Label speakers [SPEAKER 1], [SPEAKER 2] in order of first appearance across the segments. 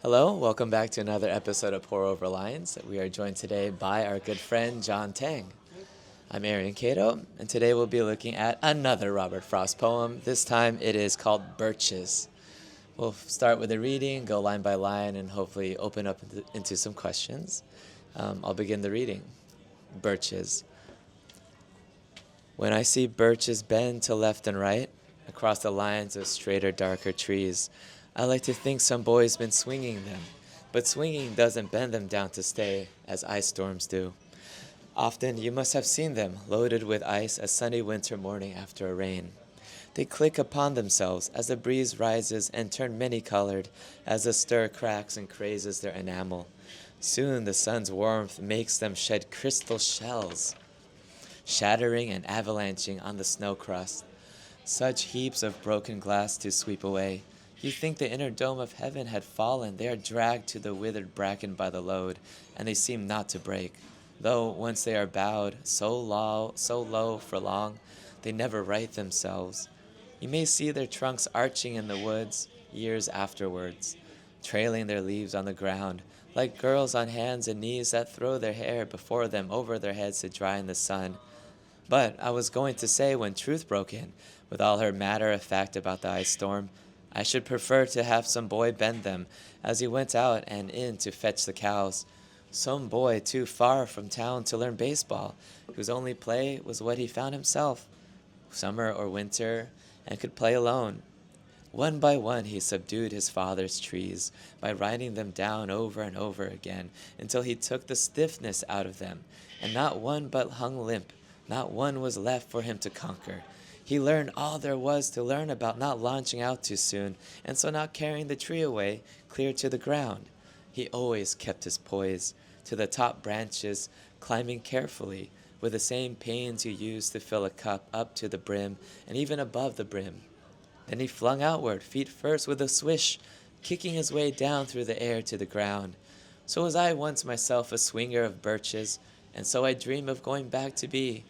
[SPEAKER 1] Hello, welcome back to another episode of Pour Over Lines. We are joined today by our good friend John Tang. I'm Arian Cato, and today we'll be looking at another Robert Frost poem. This time it is called Birches. We'll start with a reading, go line by line, and hopefully open up into some questions. I'll begin the reading. Birches. When I see birches bend to left and right, across the lines of straighter, darker trees, I like to think some boy's been swinging them, but swinging doesn't bend them down to stay, as ice storms do. Often you must have seen them, loaded with ice a sunny winter morning after a rain. They click upon themselves as the breeze rises and turn many-colored, as the stir cracks and crazes their enamel. Soon the sun's warmth makes them shed crystal shells, shattering and avalanching on the snow crust. Such heaps of broken glass to sweep away. You think the inner dome of heaven had fallen. They are dragged to the withered bracken by the load, and they seem not to break. Though once they are bowed, so low for long, they never right themselves. You may see their trunks arching in the woods years afterwards, trailing their leaves on the ground, like girls on hands and knees that throw their hair before them over their heads to dry in the sun. But I was going to say, when truth broke in, with all her matter of fact about the ice storm, I should prefer to have some boy bend them as he went out and in to fetch the cows. Some boy too far from town to learn baseball, whose only play was what he found himself, summer or winter, and could play alone. One by one he subdued his father's trees by riding them down over and over again until he took the stiffness out of them, and not one but hung limp, not one was left for him to conquer. He learned all there was to learn about not launching out too soon, and so not carrying the tree away clear to the ground. He always kept his poise, to the top branches, climbing carefully, with the same pains you use to fill a cup up to the brim and even above the brim. Then he flung outward, feet first, with a swish, kicking his way down through the air to the ground. So was I once myself a swinger of birches, and so I dream of going back to be.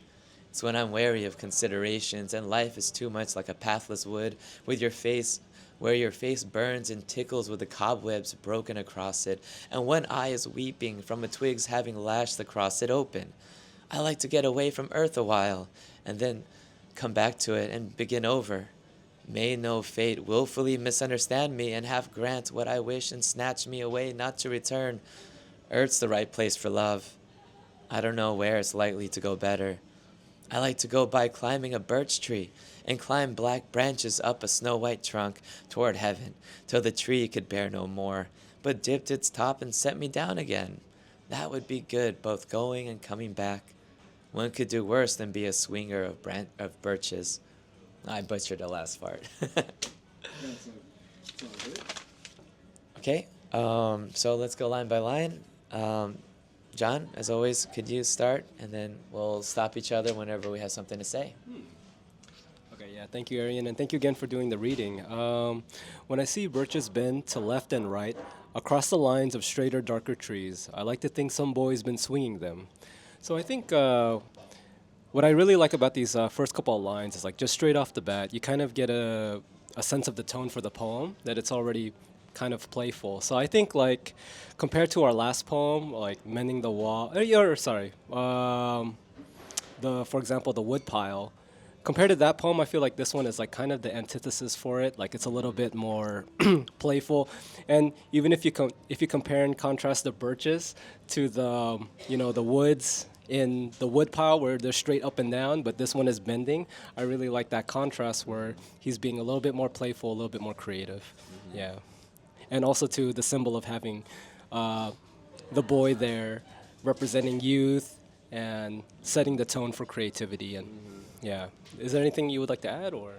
[SPEAKER 1] It's when I'm wary of considerations and life is too much like a pathless wood with your face, where your face burns and tickles with the cobwebs broken across it, and one eye is weeping from the twigs having lashed across it open. I like to get away from earth a while, and then come back to it and begin over. May no fate willfully misunderstand me and half grant what I wish and snatch me away not to return. Earth's the right place for love. I don't know where it's likely to go better. I like to go by climbing a birch tree and climb black branches up a snow-white trunk toward heaven till the tree could bear no more, but dipped its top and set me down again. That would be good, both going and coming back. One could do worse than be a swinger of birches. I butchered the last part. Okay, so let's go line by line. John, as always, could you start, and then we'll stop each other whenever we have something to say.
[SPEAKER 2] Okay, yeah, thank you, Arian, and thank you again for doing the reading. When I see birches bend to left and right across the lines of straighter, darker trees, I like to think some boy's been swinging them. So I think what I really like about these first couple of lines is, like, just straight off the bat, you kind of get a sense of the tone for the poem, that it's already kind of playful. So I think, like, compared to our last poem, like Mending the Wall, for example, the wood pile, compared to that poem, I feel like this one is like kind of the antithesis for it. Like, it's a little bit more playful, and even if you compare and contrast the birches to the the woods in the wood pile where they're straight up and down, but this one is bending. I really like that contrast where he's being a little bit more playful, a little bit more creative. Mm-hmm. Yeah, and also to the symbol of having the boy there representing youth and setting the tone for creativity. And yeah, is there anything you would like to add, or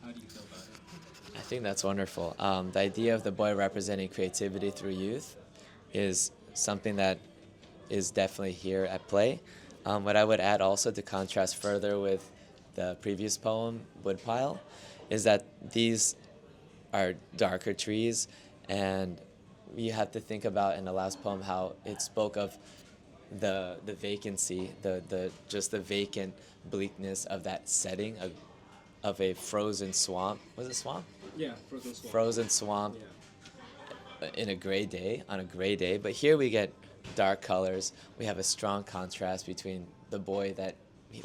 [SPEAKER 2] how do you feel about it?
[SPEAKER 1] I think that's wonderful. The idea of the boy representing creativity through youth is something that is definitely here at play. What I would add also to contrast further with the previous poem, Woodpile, is that these are darker trees, and you have to think about in the last poem how it spoke of the vacancy, the just the vacant bleakness of that setting of a frozen swamp. Was it swamp?
[SPEAKER 2] Yeah, frozen swamp.
[SPEAKER 1] frozen swamp
[SPEAKER 2] Yeah.
[SPEAKER 1] in a gray day, on a gray day. But here we get dark colors. We have a strong contrast between the boy that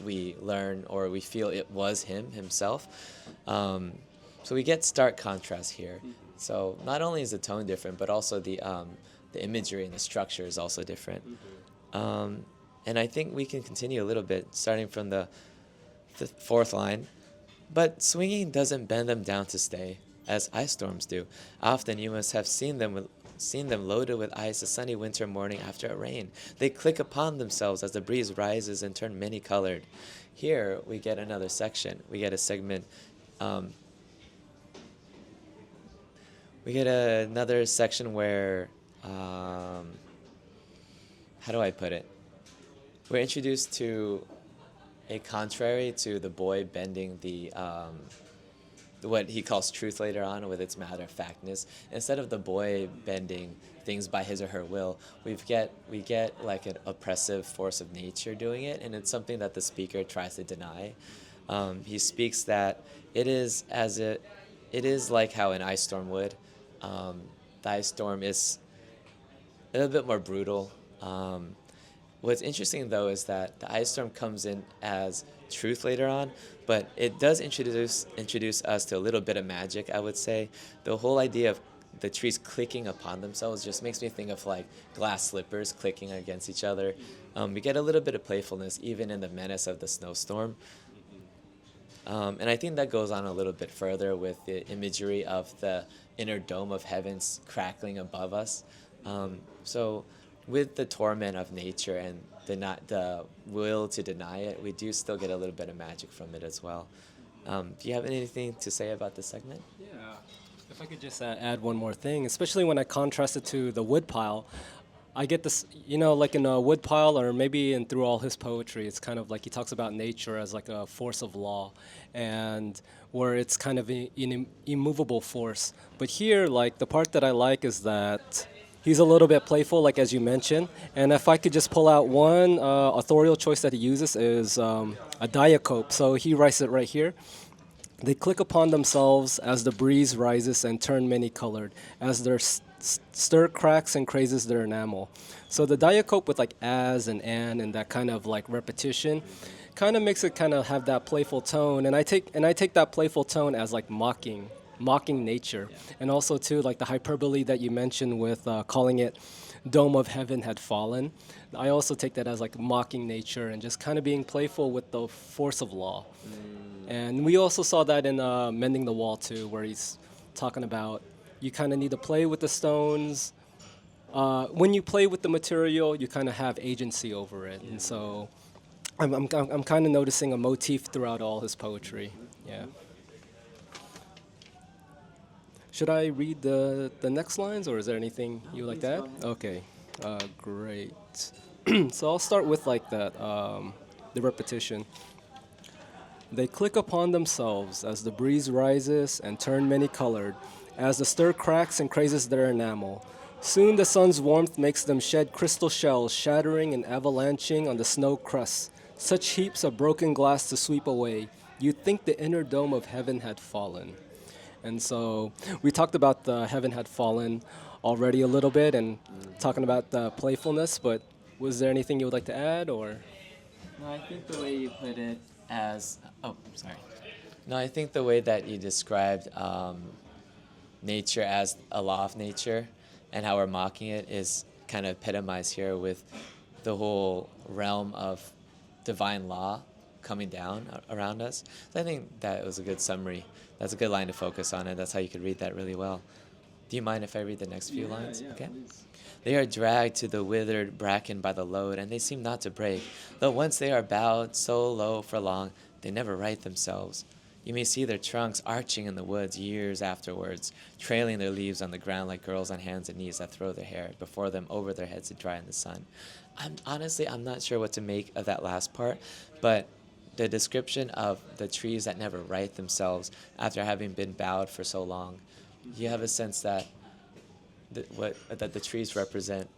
[SPEAKER 1] we learn or we feel it was himself. Um, so we get stark contrast here. So not only is the tone different, but also the imagery and the structure is also different. And I think we can continue a little bit, starting from the fourth line. But swinging doesn't bend them down to stay, as ice storms do. Often you must have seen them loaded with ice a sunny winter morning after a rain. They click upon themselves as the breeze rises and turn many-colored. Here we get another section. We get a segment. We get another section where, how do I put it? We're introduced to a contrary to the boy bending the what he calls truth later on with its matter-of-factness. Instead of the boy bending things by his or her will, we get like an oppressive force of nature doing it, and it's something that the speaker tries to deny. He speaks that it is like how an ice storm would. The ice storm is a little bit more brutal. What's interesting, though, is that the ice storm comes in as truth later on, but it does introduce us to a little bit of magic, I would say. The whole idea of the trees clicking upon themselves just makes me think of like glass slippers clicking against each other. We get a little bit of playfulness even in the menace of the snowstorm. And I think that goes on a little bit further with the imagery of the inner dome of heavens crackling above us. So with the torment of nature and the will to deny it, we do still get a little bit of magic from it as well. Do you have anything to say about this segment?
[SPEAKER 2] Yeah. If I could just add one more thing, especially when I contrast it to the woodpile, I get this, like in a woodpile or maybe through all his poetry, it's kind of like he talks about nature as like a force of law, and where it's kind of an immovable force. But here, like the part that I like is that he's a little bit playful, like as you mentioned. And if I could just pull out one authorial choice that he uses is a diacope. So he writes it right here. They click upon themselves as the breeze rises and turn many-colored, as their stir cracks and crazes their enamel. So the diacope with like as and and that kind of like repetition kind of makes it kind of have that playful tone. And I take that playful tone as like mocking nature. And also too like the hyperbole that you mentioned with calling it dome of heaven had fallen. I also take that as like mocking nature and just kind of being playful with the force of law. And we also saw that in Mending the Wall too, where he's talking about you kind of need to play with the stones. When you play with the material, you kind of have agency over it. And so I'm kind of noticing a motif throughout all his poetry. Yeah. Should I read the next lines, or is there anything you would like to add? Okay, great. So I'll start with like that, the repetition. They click upon themselves as the breeze rises and turn many-colored, as the stir cracks and crazes their enamel. Soon the sun's warmth makes them shed crystal shells, shattering and avalanching on the snow crusts, such heaps of broken glass to sweep away. You'd think the inner dome of heaven had fallen. And so we talked about the heaven had fallen already a little bit and talking about the playfulness, but was there anything you would like to add, or?
[SPEAKER 1] No, I think the way you put it as... Oh, sorry. No, I think the way that you described nature as a law of nature and how we're mocking it is kind of epitomized here with the whole realm of divine law coming down around us. So I think that was a good summary. That's a good line to focus on, and that's how you could read that really well. Do you mind if I read the next few lines?
[SPEAKER 2] Yeah,
[SPEAKER 1] okay.
[SPEAKER 2] please.
[SPEAKER 1] They are dragged to the withered bracken by the load, and they seem not to break. Though once they are bowed so low for long, they never right themselves. You may see their trunks arching in the woods years afterwards, trailing their leaves on the ground like girls on hands and knees that throw their hair before them over their heads to dry in the sun. I'm not sure what to make of that last part, but the description of the trees that never right themselves after having been bowed for so long, you have a sense that the trees represent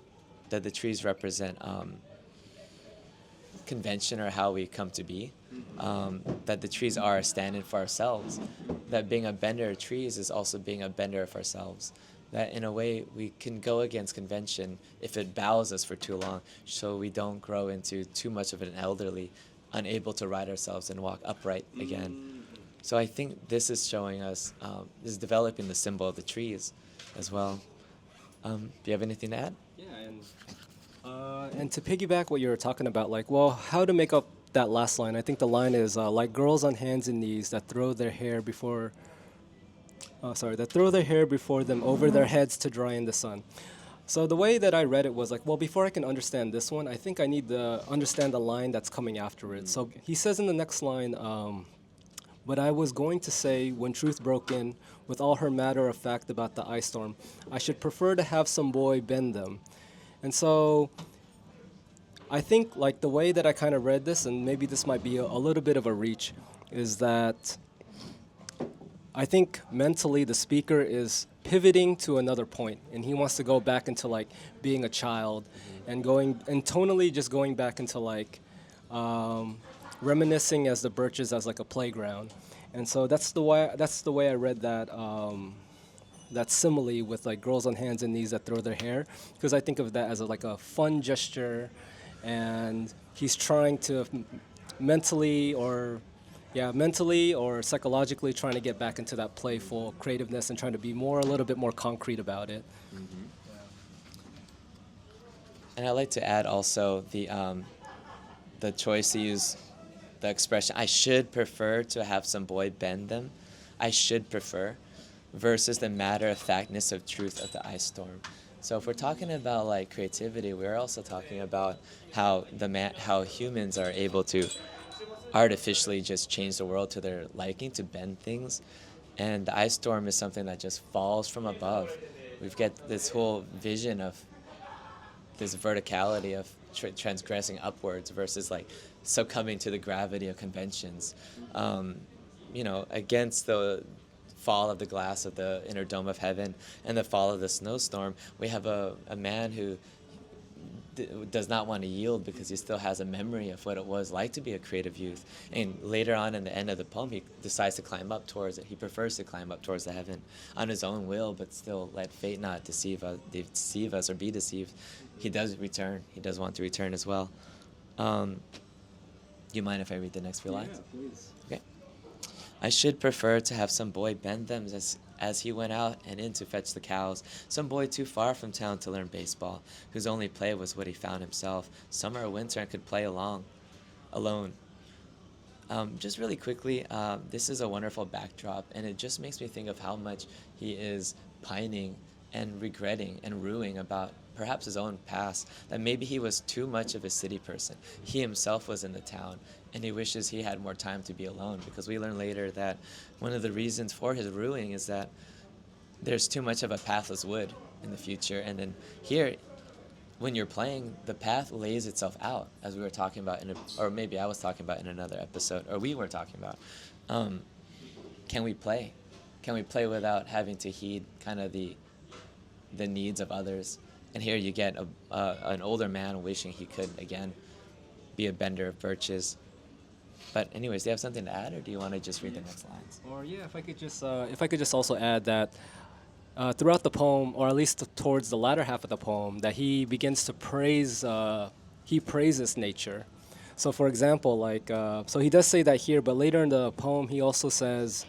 [SPEAKER 1] convention or how we come to be. that the trees are a stand-in for ourselves, that being a bender of trees is also being a bender of ourselves, that in a way we can go against convention if it bows us for too long, so we don't grow into too much of an elderly, unable to right ourselves and walk upright again. So I think this is showing us, this is developing the symbol of the trees as well. Do you have anything to add?
[SPEAKER 2] Yeah, and to piggyback what you were talking about, like, well, how to make up that last line? I think the line is like girls on hands and knees that throw their hair before. That throw their hair before them over their heads to dry in the sun. So the way that I read it was like, well, before I can understand this one, I think I need to understand the line that's coming after it. So he says in the next line, but I was going to say, when truth broke in, with all her matter of fact about the ice storm, I should prefer to have some boy bend them. And so I think like the way that I kind of read this, and maybe this might be a little bit of a reach, is that I think mentally the speaker is pivoting to another point, and he wants to go back into like being a child, and tonally just going back into like reminiscing as the Birches as like a playground. And so that's the way I read that that simile with like girls on hands and knees that throw their hair, because I think of that as like a fun gesture, and he's trying to mentally or psychologically trying to get back into that playful creativeness and trying to be a little bit more concrete about it.
[SPEAKER 1] Mm-hmm. And I'd like to add also the choice to use the expression, I should prefer to have some boy bend them. I should prefer, versus the matter-of-factness of truth of the ice storm. So if we're talking about like creativity, we're also talking about how how humans are able to artificially just change the world to their liking, to bend things. And the ice storm is something that just falls from above. We've got this whole vision of this verticality of transgressing upwards versus like succumbing to the gravity of conventions. Against the fall of the glass of the inner dome of heaven and the fall of the snowstorm, we have a man who does not want to yield because he still has a memory of what it was like to be a creative youth. And later on in the end of the poem, he decides to climb up towards it. He prefers to climb up towards the heaven on his own will, but still let fate not deceive us or be deceived. He does return. He does want to return as well. Do you mind if I read the next few lines?
[SPEAKER 2] Yeah, please.
[SPEAKER 1] Okay. I should prefer to have some boy bend them as he went out and in to fetch the cows, some boy too far from town to learn baseball, whose only play was what he found himself, summer or winter, and could play alone. Just really quickly, this is a wonderful backdrop, and it just makes me think of how much he is pining and regretting and ruing about perhaps his own past, that maybe he was too much of a city person. He himself was in the town, and he wishes he had more time to be alone, because we learn later that one of the reasons for his ruing is that there's too much of a pathless wood in the future. And then here, when you're playing, the path lays itself out, as we were talking about, or maybe I was talking about in another episode, or we were talking about. Can we play? Can we play without having to heed kind of the needs of others? And here you get an older man wishing he could, again, be a bender of birches. But anyways, do you have something to add, or do you want to just read the next lines?
[SPEAKER 2] Or yeah, if I could just also add that throughout the poem, or at least towards the latter half of the poem, that he begins to praises nature. So for example, so he does say that here, but later in the poem he also says,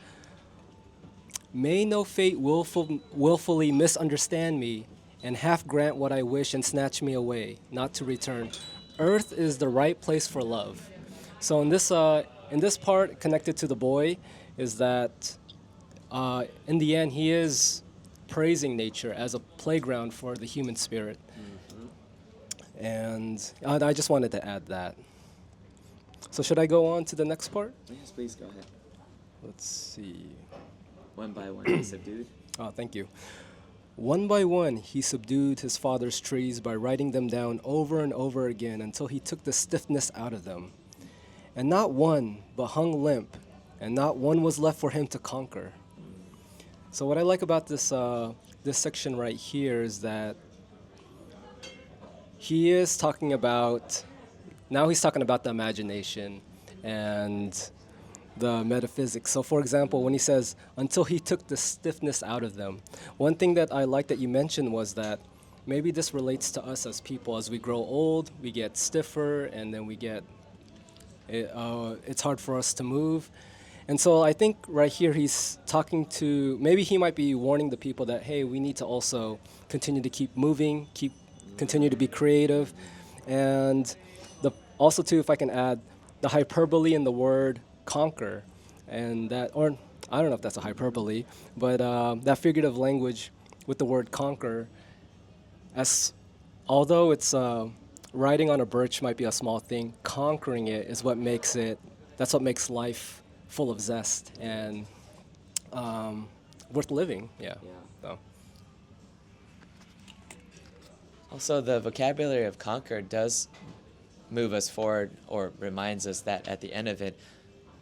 [SPEAKER 2] may no fate willfully misunderstand me, and half grant what I wish and snatch me away, not to return. Earth is the right place for love. So in this part, connected to the boy, is that in the end he is praising nature as a playground for the human spirit. Mm-hmm. And I just wanted to add that. So should I go on to the next part?
[SPEAKER 1] Yes, please go ahead.
[SPEAKER 2] Let's see.
[SPEAKER 1] One by one he subdued.
[SPEAKER 2] Oh, thank you. One by one, he subdued his father's trees by writing them down over and over again until he took the stiffness out of them. And not one, but hung limp, and not one was left for him to conquer. So what I like about this section right here is that he's talking about the imagination, and the metaphysics. So, for example, when he says, until he took the stiffness out of them, one thing that I like that you mentioned was that maybe this relates to us as people. As we grow old, we get stiffer, and then it's hard for us to move. And so I think right here he's talking to, maybe he might be warning the people that, hey, we need to also continue to keep moving, continue to be creative. And also too, if I can add, the hyperbole in the word conquer, and that, or I don't know if that's a hyperbole, but that figurative language with the word conquer, as although it's riding on a birch might be a small thing, conquering it is what makes it, that's what makes life full of zest and worth living. Yeah. So.
[SPEAKER 1] Also, the vocabulary of conquer does move us forward, or reminds us that at the end of it,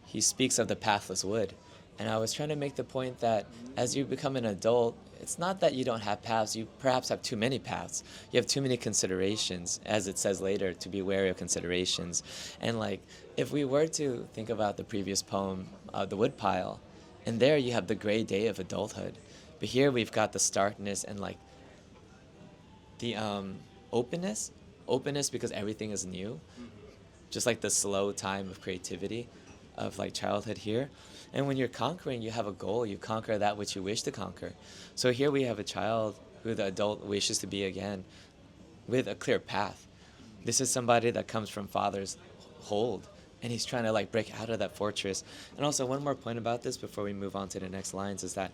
[SPEAKER 1] he speaks of the pathless wood. And I was trying to make the point that as you become an adult, it's not that you don't have paths, you perhaps have too many paths. You have too many considerations, as it says later, to be wary of considerations. And like, if we were to think about the previous poem, The Woodpile, and there you have the gray day of adulthood. But here we've got the starkness and like the openness because everything is new, just like the slow time of creativity of like childhood here. And when you're conquering, you have a goal. You conquer that which you wish to conquer. So here we have a child who the adult wishes to be again, with a clear path. This is somebody that comes from father's hold, and he's trying to like break out of that fortress. And also one more point about this before we move on to the next lines is that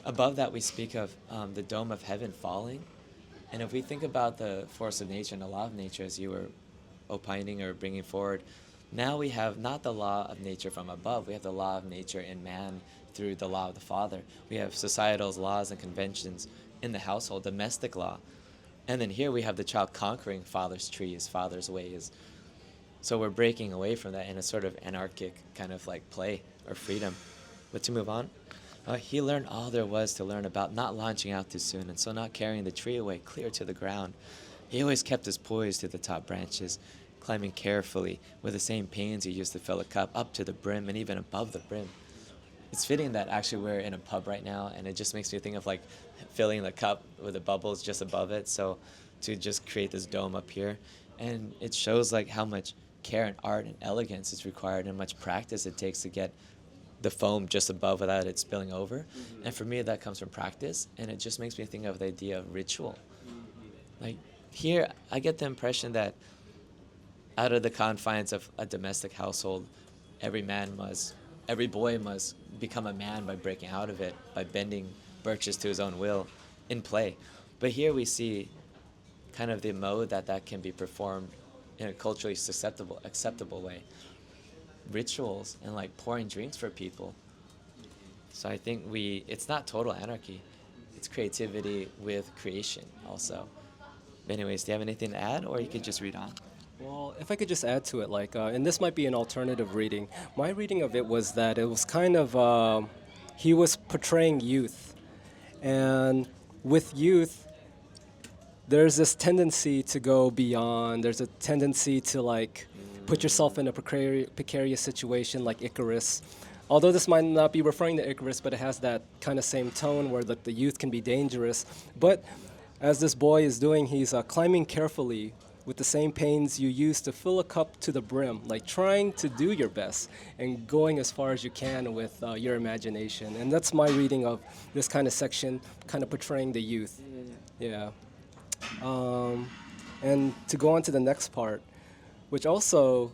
[SPEAKER 1] above that we speak of the dome of heaven falling. And if we think about the force of nature and the law of nature, as you were opining or bringing forward, now we have not the law of nature from above, we have the law of nature in man through the law of the Father. We have societal laws and conventions in the household, domestic law. And then here we have the child conquering father's trees, father's ways. So we're breaking away from that in a sort of anarchic kind of like play or freedom. But to move on, he learned all there was to learn about not launching out too soon, and so not carrying the tree away clear to the ground. He always kept his poise to the top branches, climbing carefully with the same pains he used to fill a cup up to the brim and even above the brim. It's fitting that actually we're in a pub right now, and it just makes me think of like filling the cup with the bubbles just above it, so to just create this dome up here. And it shows like how much care and art and elegance is required and much practice it takes to get the foam just above without it spilling over. Mm-hmm. And for me, that comes from practice, and it just makes me think of the idea of ritual. Mm-hmm. Like here, I get the impression that out of the confines of a domestic household, every boy must become a man by breaking out of it, by bending Birches to his own will in play. But here we see kind of the mode that can be performed in a culturally acceptable way. Rituals and like pouring drinks for people. So I think it's not total anarchy. It's creativity with creation also. But anyways, do you have anything to add, or you could just read on?
[SPEAKER 2] Well, if I could just add to it, like, and this might be an alternative reading. My reading of it was that it was kind of, he was portraying youth. And with youth, there's this tendency to go beyond. There's a tendency to, like, put yourself in a precarious situation like Icarus. Although this might not be referring to Icarus, but it has that kind of same tone where the youth can be dangerous. But as this boy is doing, he's climbing carefully with the same pains you use to fill a cup to the brim, like trying to do your best and going as far as you can with your imagination. And that's my reading of this kind of section, kind of portraying the youth. Yeah. And to go on to the next part, which also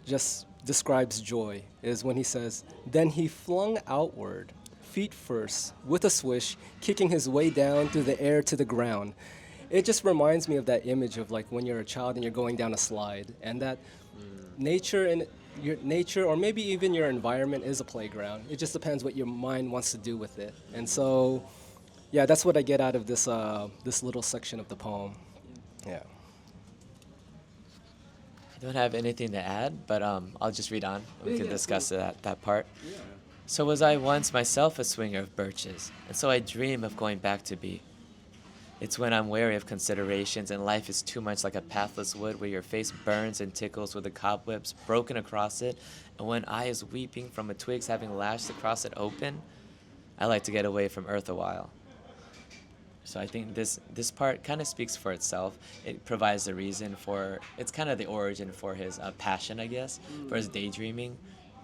[SPEAKER 2] just describes joy, is when he says, then he flung outward, feet first, with a swish, kicking his way down through the air to the ground. It just reminds me of that image of like when you're a child and you're going down a slide, and that nature and your nature, or maybe even your environment, is a playground. It just depends what your mind wants to do with it. And so, yeah, that's what I get out of this this little section of the poem. Yeah.
[SPEAKER 1] I don't have anything to add, but I'll just read on. We can discuss that part. Yeah. So was I once myself a swinger of birches, and so I dream of going back to be. It's when I'm wary of considerations and life is too much like a pathless wood where your face burns and tickles with the cobwebs broken across it, and when I is weeping from a twigs having lashed across it open, I like to get away from earth a while. So I think this part kind of speaks for itself. It provides the reason for, it's kind of the origin for his passion, I guess, for his daydreaming.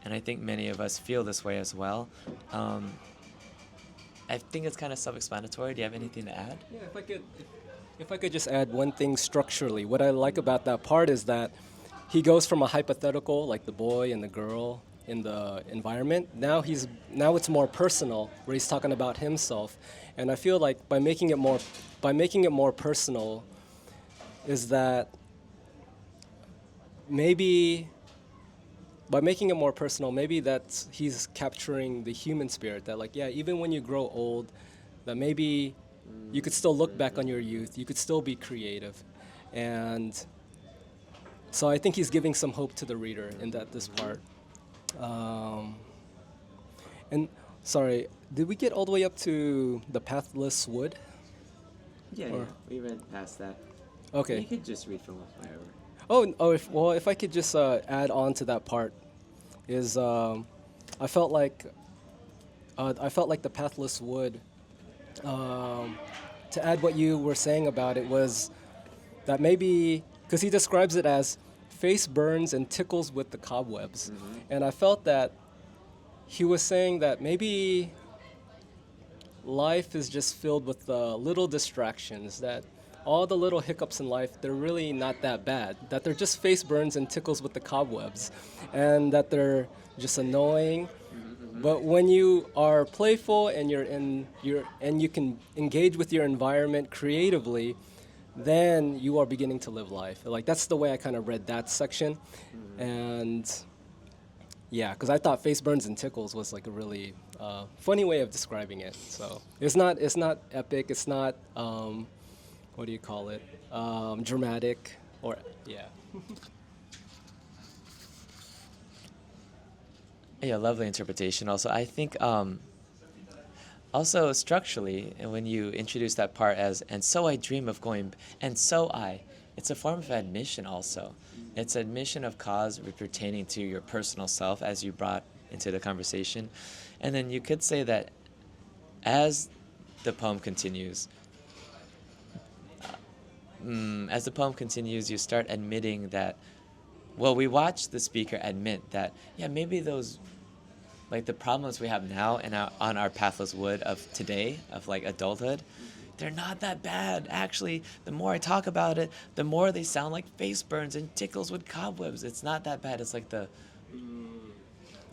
[SPEAKER 1] And I think many of us feel this way as well. I think it's kind of self-explanatory. Do you have anything to add?
[SPEAKER 2] Yeah, if I could just add one thing structurally, what I like about that part is that he goes from a hypothetical, like the boy and the girl in the environment. Now it's more personal, where he's talking about himself, and I feel like by making it more personal, is that maybe by making it more personal, maybe that's he's capturing the human spirit. That like, yeah, even when you grow old, that maybe you could still look back on your youth. You could still be creative, and so I think he's giving some hope to the reader in this part. And sorry, did we get all the way up to the pathless wood?
[SPEAKER 1] Yeah,
[SPEAKER 2] Or-
[SPEAKER 1] we read past that.
[SPEAKER 2] Okay.
[SPEAKER 1] You could just read from wherever.
[SPEAKER 2] If I could just add on to that part, is I felt like the pathless wood. To add what you were saying about it was that maybe because he describes it as face burns and tickles with the cobwebs, and I felt that he was saying that maybe life is just filled with little distractions, that all the little hiccups in life, they're really not that bad, that they're just face burns and tickles with the cobwebs, and that they're just annoying. But when you are playful and you can engage with your environment creatively, then you are beginning to live life. Like that's the way I kind of read that section, and yeah, because I thought face burns and tickles was like a really funny way of describing it. So it's not epic. It's not what do you call it? Dramatic or yeah.
[SPEAKER 1] Yeah, lovely interpretation. Also, I think also structurally, and when you introduce that part as "and so I dream of going," and so I, it's a form of admission. Also, it's admission of cause pertaining to your personal self, as you brought into the conversation, and then you could say that as the poem continues. As the poem continues, you start admitting that, well, we watch the speaker admit that, yeah, maybe those, like the problems we have now and on our pathless wood of today, of like adulthood, they're not that bad. Actually, the more I talk about it, the more they sound like face burns and tickles with cobwebs. It's not that bad. It's like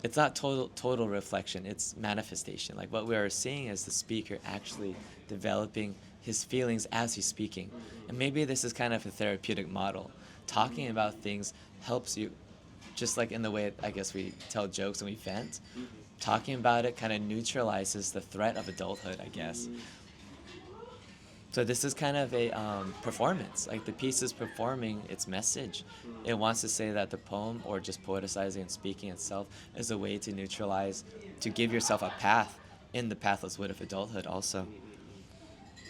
[SPEAKER 1] it's not total reflection. It's manifestation. Like what we are seeing is the speaker actually developing his feelings as he's speaking. And maybe this is kind of a therapeutic model. Talking about things helps you, just like in the way I guess we tell jokes and we vent. Talking about it kind of neutralizes the threat of adulthood, I guess. So this is kind of a performance. Like the piece is performing its message. It wants to say that the poem, or just poeticizing and speaking itself, is a way to neutralize, to give yourself a path in the pathless wood of adulthood also.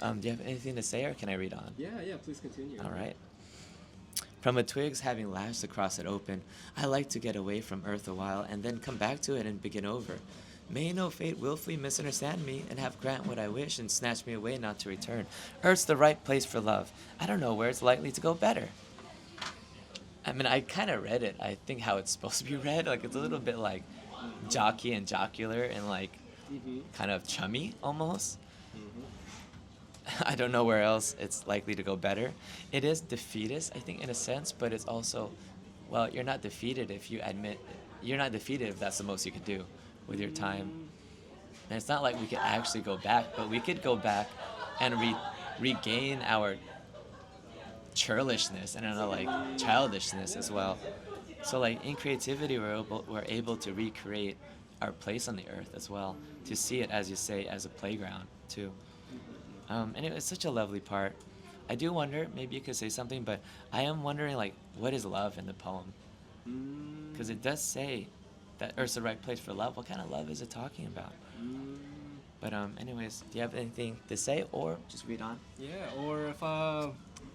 [SPEAKER 1] Do you have anything to say, or can I read on?
[SPEAKER 2] Yeah, please continue.
[SPEAKER 1] All right. From a twigs having lashed across it open, I like to get away from earth a while and then come back to it and begin over. May no fate willfully misunderstand me and have grant what I wish and snatch me away not to return. Earth's the right place for love. I don't know where it's likely to go better. I mean, I kind of read it. I think how it's supposed to be read. Like, it's a little bit like jockey and jocular and like kind of chummy almost. I don't know where else it's likely to go better. It is defeatist, I think, in a sense, but it's also, well, you're not defeated if you admit, you're not defeated if that's the most you could do with your time. And it's not like we could actually go back, but we could go back and regain our churlishness and like childishness as well. So like in creativity, we're able to recreate our place on the earth as well, to see it, as you say, as a playground too. And it was such a lovely part. I do wonder, maybe you could say something, but I am wondering, like, what is love in the poem? Because it does say that Earth's the right place for love. What kind of love is it talking about? But anyways, do you have anything to say or just read on?
[SPEAKER 2] Yeah, or if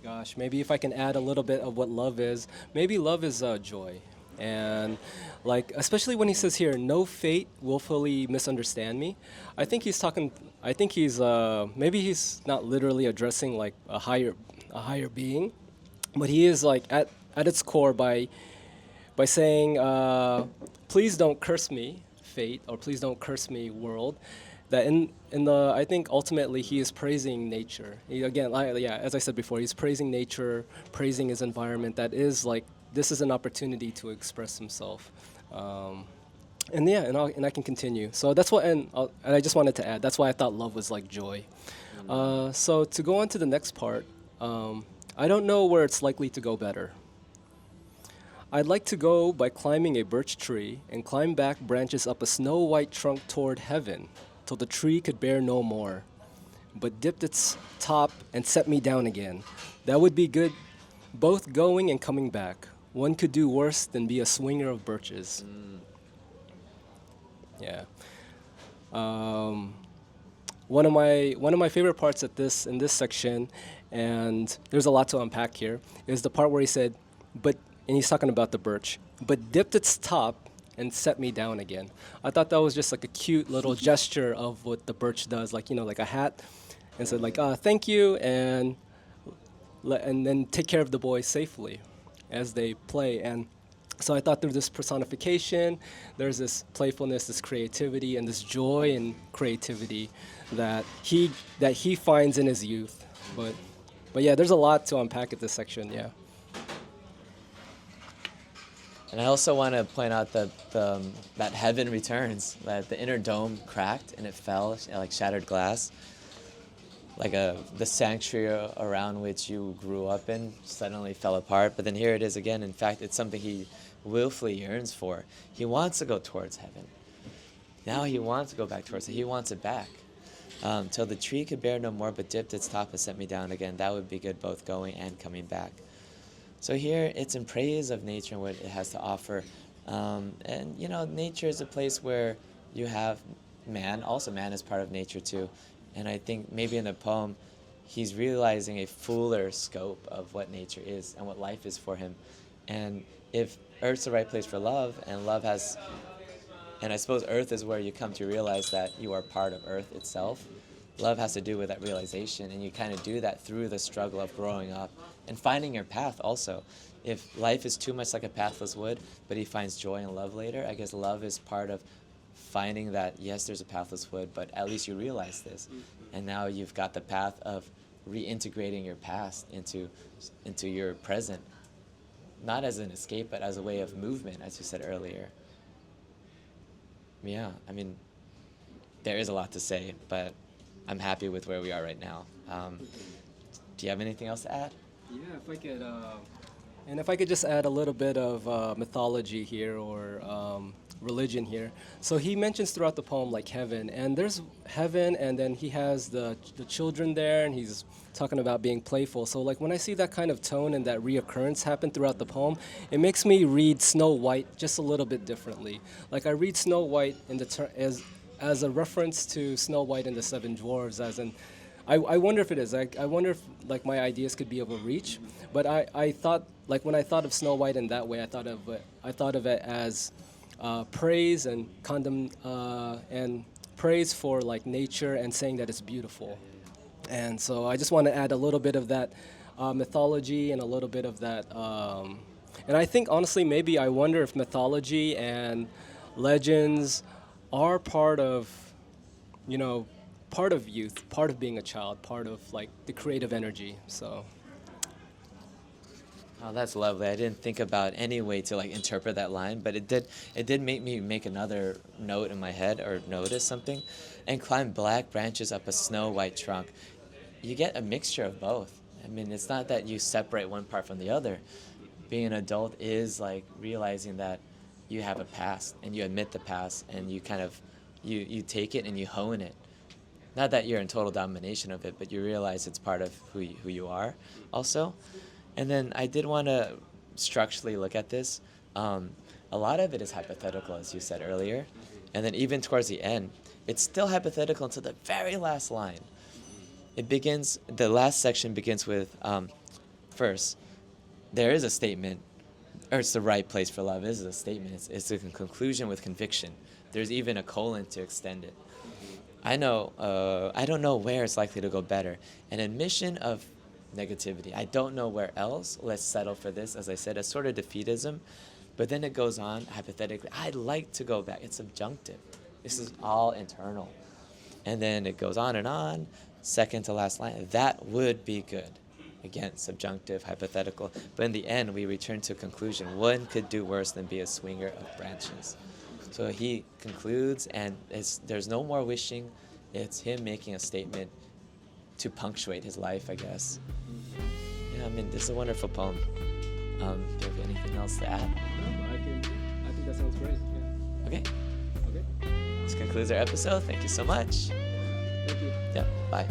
[SPEAKER 2] gosh, maybe if I can add a little bit of what love is. Maybe love is joy, and like especially when he says here, "No fate willfully misunderstand me." I think he's talking. I think he's maybe he's not literally addressing like a higher being, but he is like at its core by saying, "Please don't curse me, fate," or "Please don't curse me, world." That in the I think ultimately he is praising nature. Yeah, as I said before, he's praising nature, praising his environment. That is like this is an opportunity to express himself. And yeah, and I can continue. So that's what, and I just wanted to add. That's why I thought love was like joy. So to go on to the next part, I don't know where it's likely to go better. I'd like to go by climbing a birch tree and climb back branches up a snow white trunk toward heaven, till the tree could bear no more, but dipped its top and set me down again. That would be good, both going and coming back. One could do worse than be a swinger of birches. Yeah. Um, one of my favorite parts at this in this section, and there's a lot to unpack here, is the part where he said, "But," and he's talking about the birch, "but dipped its top and set me down again." I thought that was just like a cute little gesture of what the birch does, like like a hat, and said like, "Thank you," and then take care of the boys safely as they play. And so I thought through this personification, there's this playfulness, this creativity, and this joy and creativity that he finds in his youth. But yeah, there's a lot to unpack at this section. Yeah.
[SPEAKER 1] And I also want to point out that that heaven returns, that the inner dome cracked and it fell like shattered glass, like the sanctuary around which you grew up in suddenly fell apart. But then here it is again. In fact, it's something he willfully yearns for. He wants to go towards heaven. Now he wants to go back towards it. He wants it back. Till the tree could bear no more, but dipped its top and set me down again. That would be good, both going and coming back. So here it's in praise of nature and what it has to offer. And nature is a place where you have man. Also, man is part of nature too. And I think maybe in the poem, he's realizing a fuller scope of what nature is and what life is for him. And if Earth's the right place for love, and love has, and I suppose Earth is where you come to realize that you are part of Earth itself. Love has to do with that realization, and you kind of do that through the struggle of growing up and finding your path also. If life is too much like a pathless wood, but he finds joy and love later, I guess love is part of finding that, yes, there's a pathless wood, but at least you realize this. And now you've got the path of reintegrating your past into your present, not as an escape, but as a way of movement, as you said earlier. Yeah, I mean, there is a lot to say, but I'm happy with where we are right now. Do you have anything else to add?
[SPEAKER 2] Yeah, if I could, and if I could just add a little bit of mythology here or religion here. So he mentions throughout the poem like heaven, and there's heaven, and then he has the children there, and he's talking about being playful. So like when I see that kind of tone and that reoccurrence happen throughout the poem, it makes me read Snow White just a little bit differently. Like I read Snow White in the as a reference to Snow White and the Seven Dwarfs, as in I wonder if it is. I wonder if like my ideas could be of a reach. But I thought like when I thought of Snow White in that way, I thought of it as praise and and praise for like nature and saying that it's beautiful. And so I just want to add a little bit of that mythology and a little bit of that. And I think honestly, maybe I wonder if mythology and legends are part of, part of youth, part of being a child, part of like the creative energy. So.
[SPEAKER 1] Oh, that's lovely. I didn't think about any way to like interpret that line, but it did make me make another note in my head or notice something, and climb black branches up a snow white trunk. You get a mixture of both. I mean, it's not that you separate one part from the other. Being an adult is like realizing that you have a past and you admit the past and you kind of you take it and you hone it. Not that you're in total domination of it, but you realize it's part of who you are also. And then I did want to structurally look at this. A lot of it is hypothetical, as you said earlier. And then even towards the end, It's still hypothetical until the very last line. The last section begins with, first, there is a statement, or it's the right place for love. It is a statement. It's a conclusion with conviction. There's even a colon to extend it. I don't know where it's likely to go better. An admission of negativity. I don't know where else. Let's settle for this. As I said, a sort of defeatism. But then it goes on, hypothetically, I'd like to go back. It's subjunctive. This is all internal. And then it goes on and on. Second to last line, that would be good. Again, subjunctive, hypothetical. But in the end, we return to a conclusion. One could do worse than be a swinger of branches. So he concludes, and there's no more wishing. It's him making a statement to punctuate his life, I guess. Yeah, I mean, this is a wonderful poem. Do you have anything else to add?
[SPEAKER 2] No, I think that sounds great. Yeah.
[SPEAKER 1] Okay.
[SPEAKER 2] Okay.
[SPEAKER 1] This concludes our episode. Thank you so much.
[SPEAKER 2] Thank you.
[SPEAKER 1] Yeah, bye.